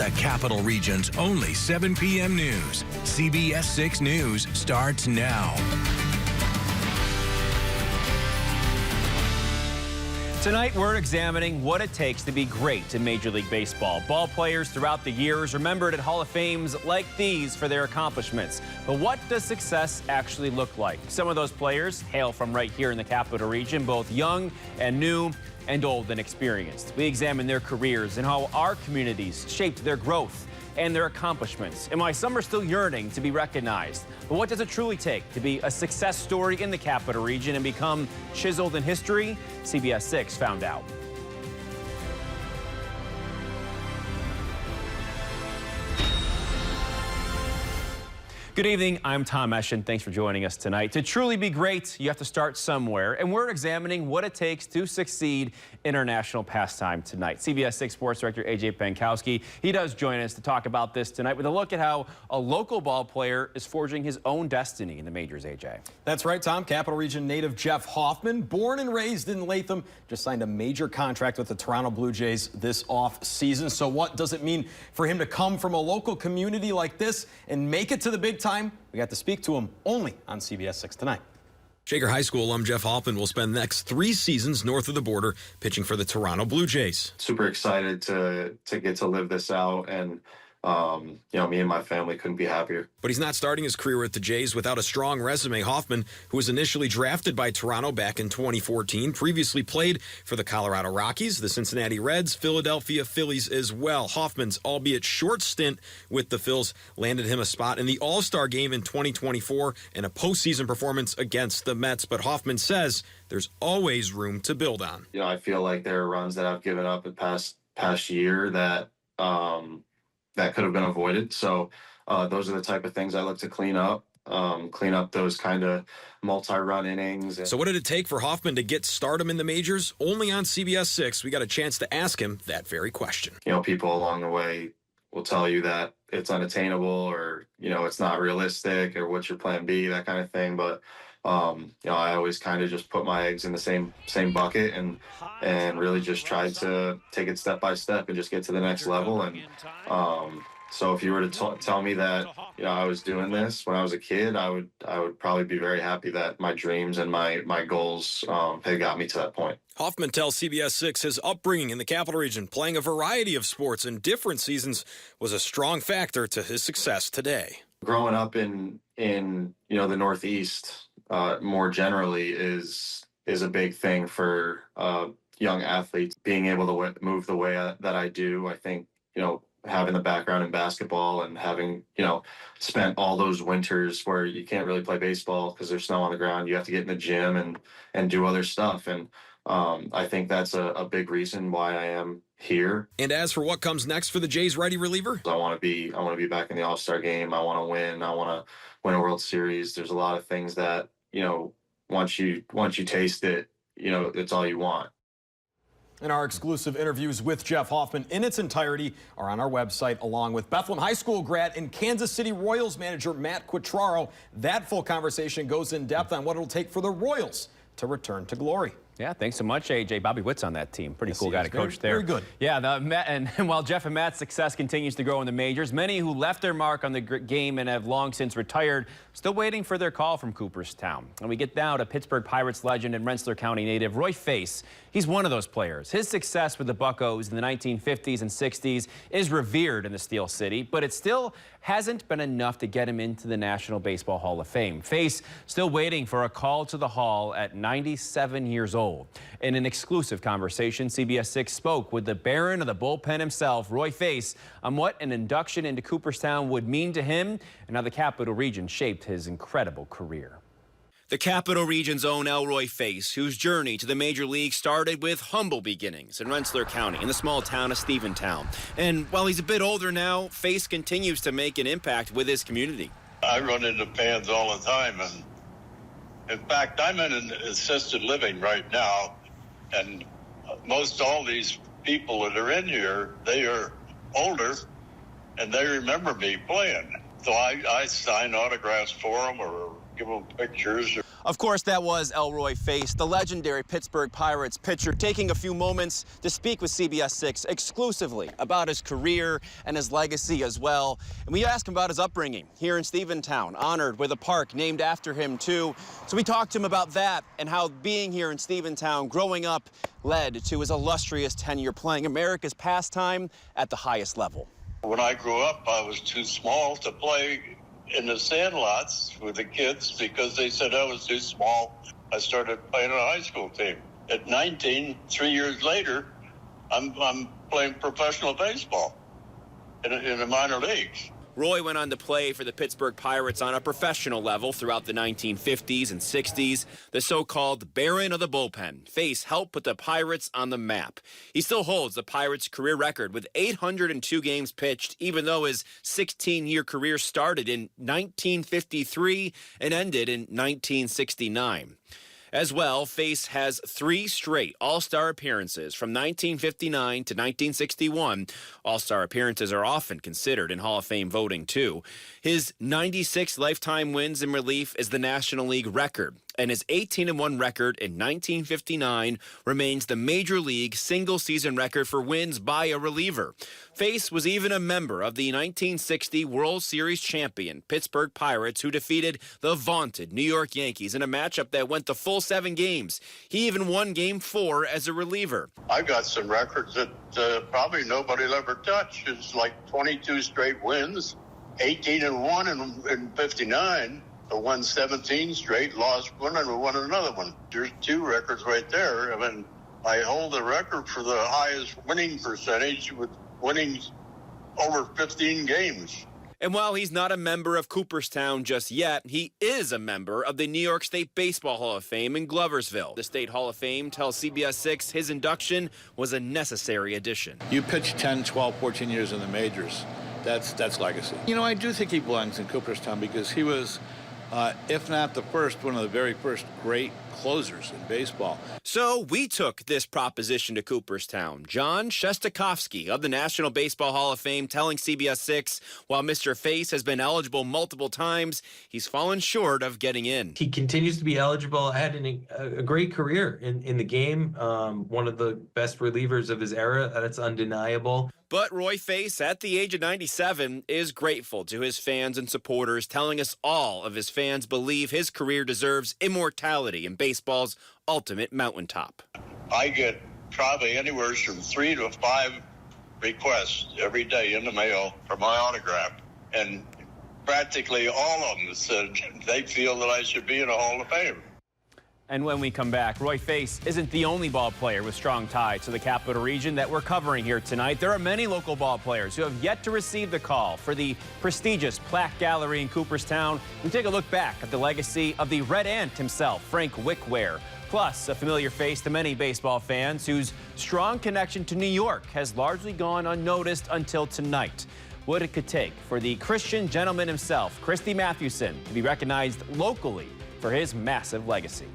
the Capital Region's only 7 p.m. news. CBS 6 News starts now. Tonight, we're examining what it takes to be great in Major League Baseball. Ball players throughout the years remembered at Hall of Fames like these for their accomplishments. But what does success actually look like? Some of those players hail from right here in the Capital Region, both young and new and old and experienced. We examine their careers and how our communities shaped their growth and their accomplishments, and why some are still yearning to be recognized. But what does it truly take to be a success story in the Capital Region and become chiseled in history? CBS 6 found out. Good evening, I'm Tom Eschen. Thanks for joining us tonight. To truly be great, you have to start somewhere, and we're examining what it takes to succeed in our national pastime tonight. CBS 6 Sports Director A.J. Pankowski, he does join us to talk about this tonight with a look at how a local ball player is forging his own destiny in the majors, A.J. That's right, Tom. Capital Region native Jeff Hoffman, born and raised in Latham, just signed a major contract with the Toronto Blue Jays this off season. So what does it mean for him to come from a local community like this and make it to the big time? We got to speak to him only on CBS 6 tonight. Shaker High School alum Jeff Hoffman will spend the next 3 seasons north of the border pitching for the Toronto Blue Jays. Super excited to get to live this out, and me and my family couldn't be happier. But he's not starting his career at the Jays without a strong resume. Hoffman, who was initially drafted by Toronto back in 2014, previously played for the Colorado Rockies, the Cincinnati Reds, Philadelphia Phillies as well. Hoffman's, albeit short stint with the Phils, landed him a spot in the All-Star game in 2024 and a postseason performance against the Mets. But Hoffman says there's always room to build on. I feel like there are runs that I've given up in past year that that could have been avoided. So those are the type of things I look to clean up those kind of multi-run innings. So what did it take for Hoffman to get stardom in the majors? Only on CBS 6, we got a chance to ask him that very question. People along the way will tell you that it's unattainable, or, it's not realistic, or what's your plan B, that kind of thing. But I always kind of just put my eggs in the same bucket and really just tried to take it step by step and just get to the next level. And so if you were to tell me that I was doing this when I was a kid, I would probably be very happy that my dreams and my goals had got me to that point. Hoffman tells CBS 6 his upbringing in the Capital Region, playing a variety of sports in different seasons, was a strong factor to his success today. Growing up in the Northeast, more generally is a big thing for young athletes. Being able to move the way that I do, I think, having the background in basketball and having, spent all those winters where you can't really play baseball because there's snow on the ground, you have to get in the gym and do other stuff. And I think that's a big reason why I am here. And as for what comes next for the Jays righty reliever? I want to be back in the All-Star game. I want to win. I want to win a World Series. There's a lot of things that, once you taste it, it's all you want. And our exclusive interviews with Jeff Hoffman in its entirety are on our website, along with Bethlehem High School grad and Kansas City Royals manager Matt Quattraro. That full conversation goes in depth on what it'll take for the Royals to return to glory. Yeah, thanks so much, A.J. Bobby Witt's on that team. Pretty cool guy to coach there. Very good. Yeah, and while Jeff and Matt's success continues to grow in the majors, many who left their mark on the game and have long since retired still waiting for their call from Cooperstown. And we get now to Pittsburgh Pirates legend and Rensselaer County native Roy Face. He's one of those players. His success with the Buccos in the 1950s and 60s is revered in the Steel City, but it still hasn't been enough to get him into the National Baseball Hall of Fame. Face still waiting for a call to the Hall at 97 years old. In an exclusive conversation, CBS 6 spoke with the Baron of the bullpen himself, Roy Face, on what an induction into Cooperstown would mean to him and how the Capital Region shaped his incredible career. The Capital Region's own Elroy Face, whose journey to the Major League started with humble beginnings in Rensselaer County in the small town of Stephentown. And while he's a bit older now, Face continues to make an impact with his community. I run into fans all the time, and in fact, I'm in an assisted living right now, and most all these people that are in here, they are older, and they remember me playing. So I sign autographs for them or give them pictures. Of course, that was Elroy Face, the legendary Pittsburgh Pirates pitcher, taking a few moments to speak with CBS 6 exclusively about his career and his legacy as well. And we asked him about his upbringing here in Stephentown, honored with a park named after him, too. So we talked to him about that and how being here in Stephentown, growing up, led to his illustrious tenure playing America's pastime at the highest level. When I grew up, I was too small to play in the sandlots with the kids because they said I was too small. I started playing on a high school team. At 19, 3 years later, I'm playing professional baseball in the minor leagues. Roy went on to play for the Pittsburgh Pirates on a professional level throughout the 1950s and 60s. The so-called Baron of the Bullpen. Face helped put the Pirates on the map. He still holds the Pirates' career record with 802 games pitched, even though his 16-year career started in 1953 and ended in 1969. As well, Face has 3 straight All-Star appearances from 1959 to 1961. All-Star appearances are often considered in Hall of Fame voting, too. His 96 lifetime wins in relief is the National League record, and his 18-1 record in 1959 remains the Major League single-season record for wins by a reliever. Face was even a member of the 1960 World Series champion Pittsburgh Pirates, who defeated the vaunted New York Yankees in a matchup that went the full 7 games. He even won Game 4 as a reliever. I've got some records that probably nobody will ever touch. It's like 22 straight wins, 18-1 in 59. I won 17 straight, lost one, and won another one. There's 2 records right there. I mean, I hold the record for the highest winning percentage with winning over 15 games. And while he's not a member of Cooperstown just yet, he is a member of the New York State Baseball Hall of Fame in Gloversville. The State Hall of Fame tells CBS 6 his induction was a necessary addition. You pitch 10, 12, 14 years in the majors. That's legacy. You know, I do think he belongs in Cooperstown because he was, if not the first, one of the very first great closers in baseball. So we took this proposition to Cooperstown. John Shestakofsky of the National Baseball Hall of Fame telling CBS 6, while Mr. Face has been eligible multiple times, he's fallen short of getting in. He continues to be eligible. Had a great career in the game. One of the best relievers of his era. That's undeniable. But Roy Face, at the age of 97, is grateful to his fans and supporters, telling us all of his fans believe his career deserves immortality in baseball's ultimate mountaintop. I get probably anywhere from 3 to 5 requests every day in the mail for my autograph. And practically all of them said they feel that I should be in a Hall of Fame. And when we come back, Roy Face isn't the only ball player with strong ties to the Capital Region that we're covering here tonight. There are many local ball players who have yet to receive the call for the prestigious plaque gallery in Cooperstown. We take a look back at the legacy of the Red Ant himself, Frank Wickware. Plus, a familiar face to many baseball fans whose strong connection to New York has largely gone unnoticed until tonight. What it could take for the Christian gentleman himself, Christy Mathewson, to be recognized locally for his massive legacy.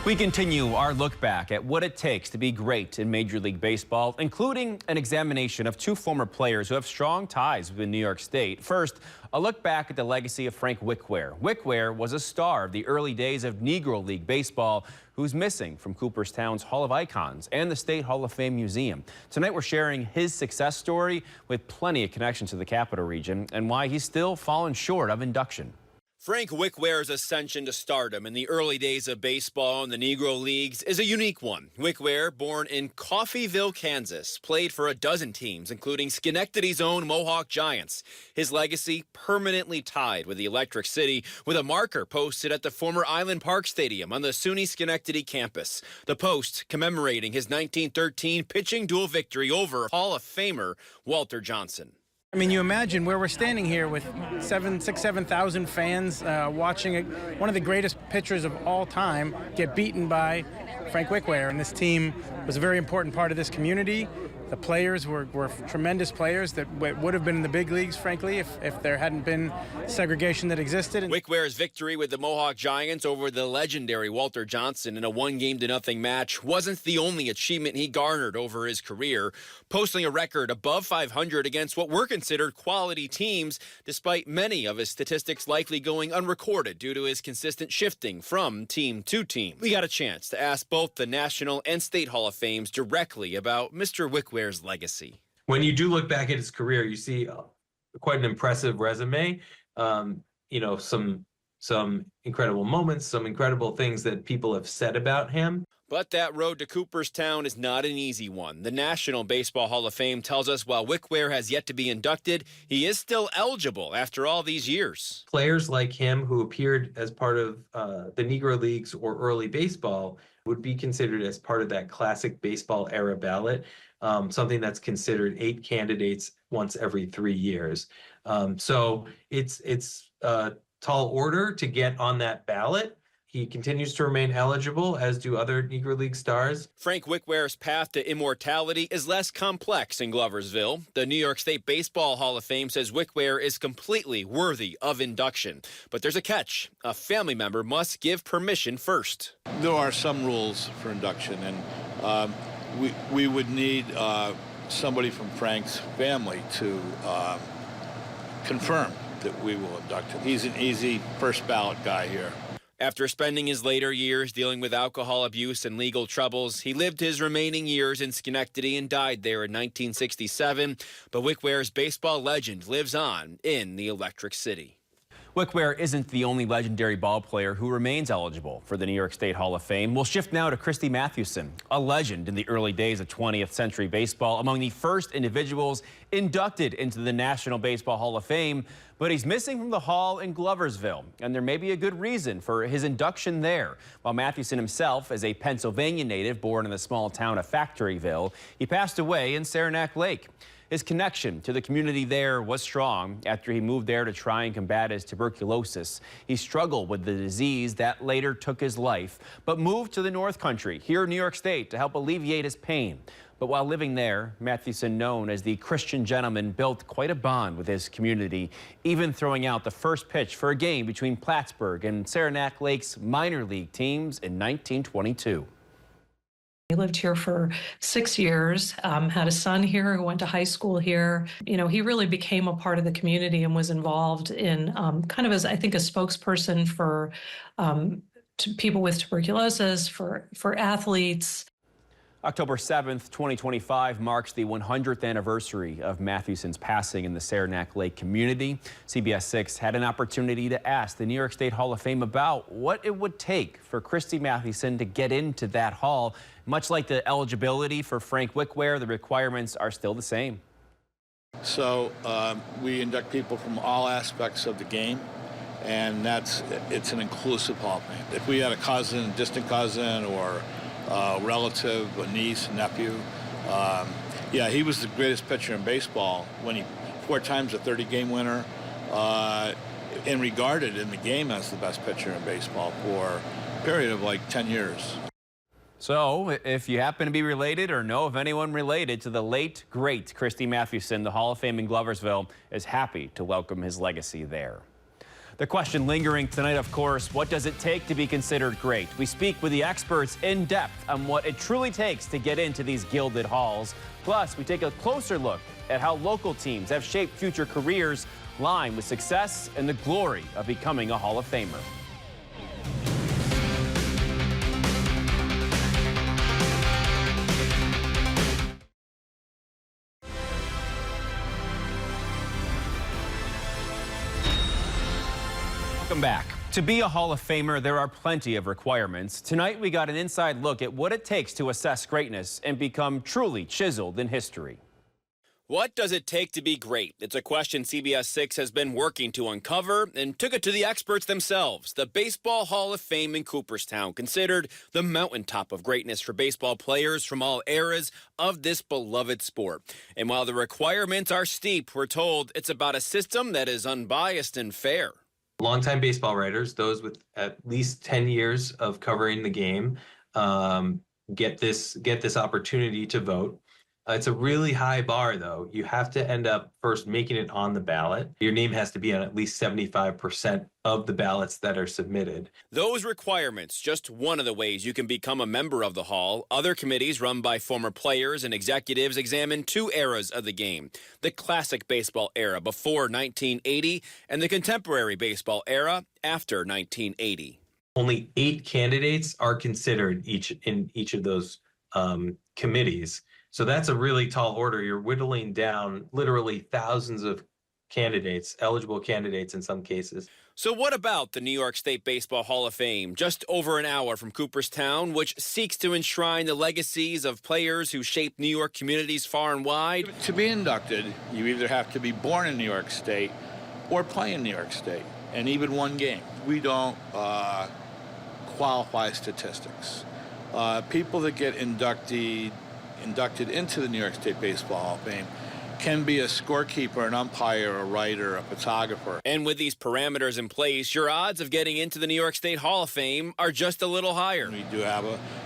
We continue our look back at what it takes to be great in Major League Baseball, including an examination of 2 former players who have strong ties with New York State. First, a look back at the legacy of Frank Wickware. Wickware was a star of the early days of Negro League Baseball, who's missing from Cooperstown's Hall of Icons and the State Hall of Fame Museum. Tonight, we're sharing his success story with plenty of connections to the Capital Region and why he's still fallen short of induction. Frank Wickware's ascension to stardom in the early days of baseball in the Negro Leagues is a unique one. Wickware, born in Coffeyville, Kansas, played for a dozen teams, including Schenectady's own Mohawk Giants. His legacy permanently tied with the Electric City, with a marker posted at the former Island Park Stadium on the SUNY Schenectady campus. The post commemorating his 1913 pitching duel victory over Hall of Famer Walter Johnson. I mean, you imagine where we're standing here with 7,000 fans watching one of the greatest pitchers of all time get beaten by Frank Wickware. And this team was a very important part of this community. The players were tremendous players that would have been in the big leagues, frankly, if there hadn't been segregation that existed. Wickware's victory with the Mohawk Giants over the legendary Walter Johnson in a 1-game-to-0 match wasn't the only achievement he garnered over his career, posting a record above 500 against what were considered quality teams, despite many of his statistics likely going unrecorded due to his consistent shifting from team to team. We got a chance to ask both the National and State Hall of Fames directly about Mr. Wickware's legacy. When you do look back at his career, you see quite an impressive resume. Some incredible moments, some incredible things that people have said about him. But that road to Cooperstown is not an easy one. The National Baseball Hall of Fame tells us while Wickware has yet to be inducted, he is still eligible after all these years. Players like him who appeared as part of the Negro Leagues or early baseball would be considered as part of that classic baseball era ballot, something that's considered 8 candidates once every 3 years. So it's a tall order to get on that ballot. He continues to remain eligible, as do other Negro League stars. Frank Wickware's path to immortality is less complex in Gloversville. The New York State Baseball Hall of Fame says Wickware is completely worthy of induction. But there's a catch. A family member must give permission first. There are some rules for induction, and we would need somebody from Frank's family to confirm that we will induct him. He's an easy first ballot guy here. After spending his later years dealing with alcohol abuse and legal troubles, he lived his remaining years in Schenectady and died there in 1967. But Wickware's baseball legend lives on in the Electric City. Wickware isn't the only legendary ball player who remains eligible for the New York State Hall of Fame. We'll shift now to Christy Mathewson, a legend in the early days of 20th century baseball, among the first individuals inducted into the National Baseball Hall of Fame. But he's missing from the hall in Gloversville, and there may be a good reason for his induction there. While Mathewson himself is a Pennsylvania native born in the small town of Factoryville, he passed away in Saranac Lake. His connection to the community there was strong after he moved there to try and combat his tuberculosis. He struggled with the disease that later took his life, but moved to the North Country, here in New York State, to help alleviate his pain. But while living there, Mathewson, known as the Christian gentleman, built quite a bond with his community, even throwing out the first pitch for a game between Plattsburgh and Saranac Lake's minor league teams in 1922. He lived here for 6 years, had a son here who went to high school here. You know, he really became a part of the community and was involved in kind of as, I think, a spokesperson for people with tuberculosis, for athletes. October 7th, 2025 marks the 100th anniversary of Mathewson's passing in the Saranac Lake community. CBS 6 had an opportunity to ask the New York State Hall of Fame about what it would take for Christy Mathewson to get into that hall. Much like the eligibility for Frank Wickware, the requirements are still the same. So we induct people from all aspects of the game, and it's an inclusive hall of fame. If we had a cousin, distant cousin, or relative, a niece, a nephew. Yeah, he was the greatest pitcher in baseball when he 4 times a 30-game winner and regarded in the game as the best pitcher in baseball for a period of like 10 years. So if you happen to be related or know of anyone related to the late, great Christy Mathewson, the Hall of Fame in Gloversville is happy to welcome his legacy there. The question lingering tonight, of course, what does it take to be considered great? We speak with the experts in depth on what it truly takes to get into these gilded halls. Plus, we take a closer look at how local teams have shaped future careers, lined with success and the glory of becoming a Hall of Famer. Welcome back. To be a Hall of Famer, there are plenty of requirements. Tonight, we got an inside look at what it takes to assess greatness and become truly chiseled in history. What does it take to be great? It's a question CBS 6 has been working to uncover and took it to the experts themselves. The Baseball Hall of Fame in Cooperstown, considered the mountaintop of greatness for baseball players from all eras of this beloved sport. And while the requirements are steep, we're told it's about a system that is unbiased and fair. Longtime baseball writers, those with at least 10 years of covering the game, get this opportunity to vote. It's a really high bar, though. You have to end up first making it on the ballot. Your name has to be on at least 75% of the ballots that are submitted. Those requirements, just one of the ways you can become a member of the Hall. Other committees run by former players and executives examine two eras of the game. The classic baseball era before 1980 and the contemporary baseball era after 1980. Only 8 candidates are considered in each of those committees. So that's a really tall order. You're whittling down literally thousands of candidates, eligible candidates in some cases. So what about the New York State Baseball Hall of Fame, just over an hour from Cooperstown, which seeks to enshrine the legacies of players who shaped New York communities far and wide? To be inducted, you either have to be born in New York State or play in New York State, and even one game. We don't qualify statistics. People that get inducted into the New York State Baseball Hall of Fame can be a scorekeeper, an umpire, a writer, a photographer. And with these parameters in place, your odds of getting into the New York State Hall of Fame are just a little higher. We do have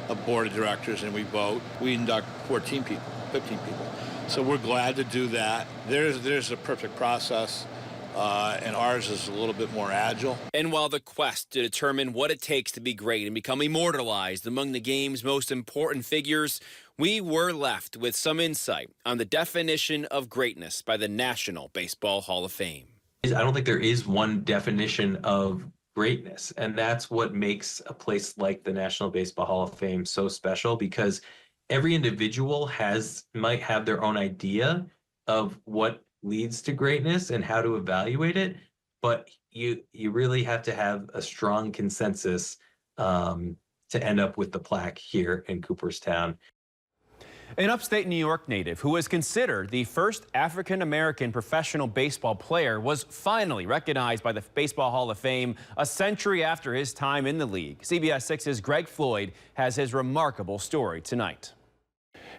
a board of directors and we vote. We induct 14 people, 15 people. So we're glad to do that. There's a perfect process. And ours is a little bit more agile. And while the quest to determine what it takes to be great and become immortalized among the game's most important figures, we were left with some insight on the definition of greatness by the National Baseball Hall of Fame. I don't think there is one definition of greatness, and that's what makes a place like the National Baseball Hall of Fame so special, because every individual might have their own idea of what leads to greatness and how to evaluate it, but you really have to have a strong consensus to end up with the plaque here in Cooperstown. An upstate New York native who was considered the first African-American professional baseball player was finally recognized by the Baseball Hall of Fame a century after his time in the league. CBS 6's Greg Floyd has his remarkable story tonight.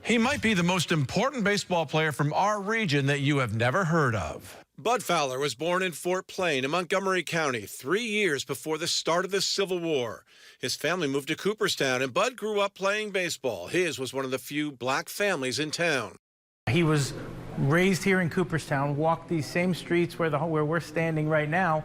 He might be the most important baseball player from our region that you have never heard of. Bud Fowler was born in Fort Plain in Montgomery County 3 years before the start of the Civil War. His family moved to Cooperstown, and Bud grew up playing baseball. His was one of the few black families in town. He was raised here in Cooperstown, walked these same streets where we're standing right now,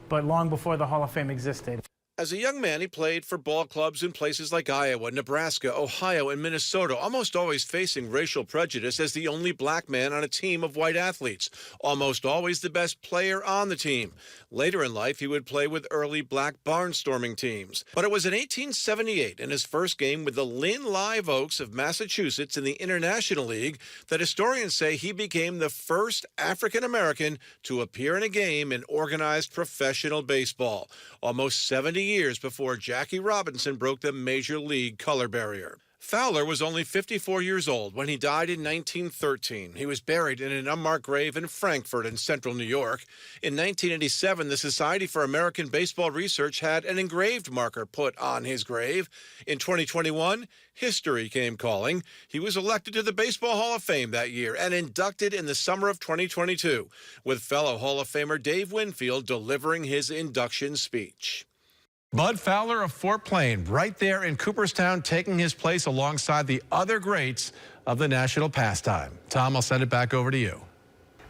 but long before the Hall of Fame existed. As a young man, he played for ball clubs in places like Iowa, Nebraska, Ohio, and Minnesota, almost always facing racial prejudice as the only black man on a team of white athletes, almost always the best player on the team. Later in life, he would play with early black barnstorming teams. But it was in 1878, in his first game with the Lynn Live Oaks of Massachusetts in the International League, that historians say he became the first African-American to appear in a game in organized professional baseball, almost 70 years before Jackie Robinson broke the major league color barrier. Fowler was only 54 years old when he died in 1913. He was buried in an unmarked grave in Frankfort in central New York. In 1987, the Society for American Baseball Research had an engraved marker put on his grave. In 2021, history came calling. He was elected to the Baseball Hall of Fame that year and inducted in the summer of 2022, with fellow Hall of Famer Dave Winfield delivering his induction speech. Bud Fowler of Fort Plain, right there in Cooperstown, taking his place alongside the other greats of the national pastime. Tom, I'll send it back over to you.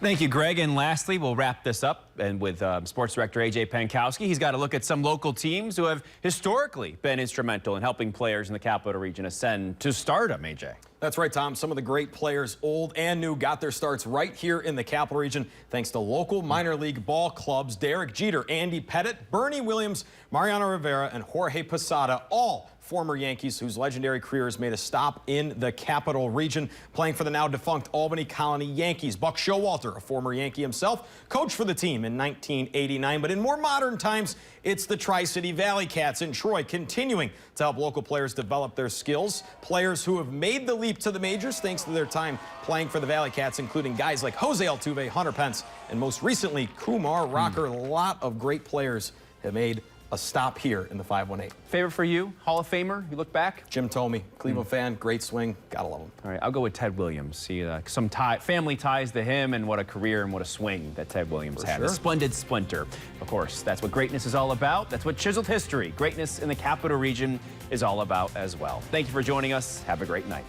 Thank you, Greg. And lastly, we'll wrap this up and with Sports Director A.J. Pankowski. He's got a look at some local teams who have historically been instrumental in helping players in the Capital Region ascend to stardom, A.J. That's right, Tom. Some of the great players, old and new, got their starts right here in the Capital Region thanks to local minor league ball clubs. Derek Jeter, Andy Pettit, Bernie Williams, Mariano Rivera, and Jorge Posada, all former Yankees whose legendary careers made a stop in the Capital Region, playing for the now defunct Albany Colony Yankees. Buck Showalter, a former Yankee himself, coached for the team in 1989. But in more modern times, it's the Tri-City Valley Cats in Troy, continuing to help local players develop their skills. Players who have made the leap to the majors thanks to their time playing for the Valley Cats, including guys like Jose Altuve, Hunter Pence, and most recently Kumar Rocker. A lot of great players have made a stop here in the 518. Favorite for you, Hall of Famer? You look back? Jim Thome, Cleveland fan, great swing, gotta love him. All right, I'll go with Ted Williams. See, some family ties to him, and what a career and what a swing that Ted Williams had. Sure. A splendid splinter. Of course, that's what greatness is all about. That's what Chiseled history, greatness in the Capital Region, is all about as well. Thank you for joining us. Have a great night.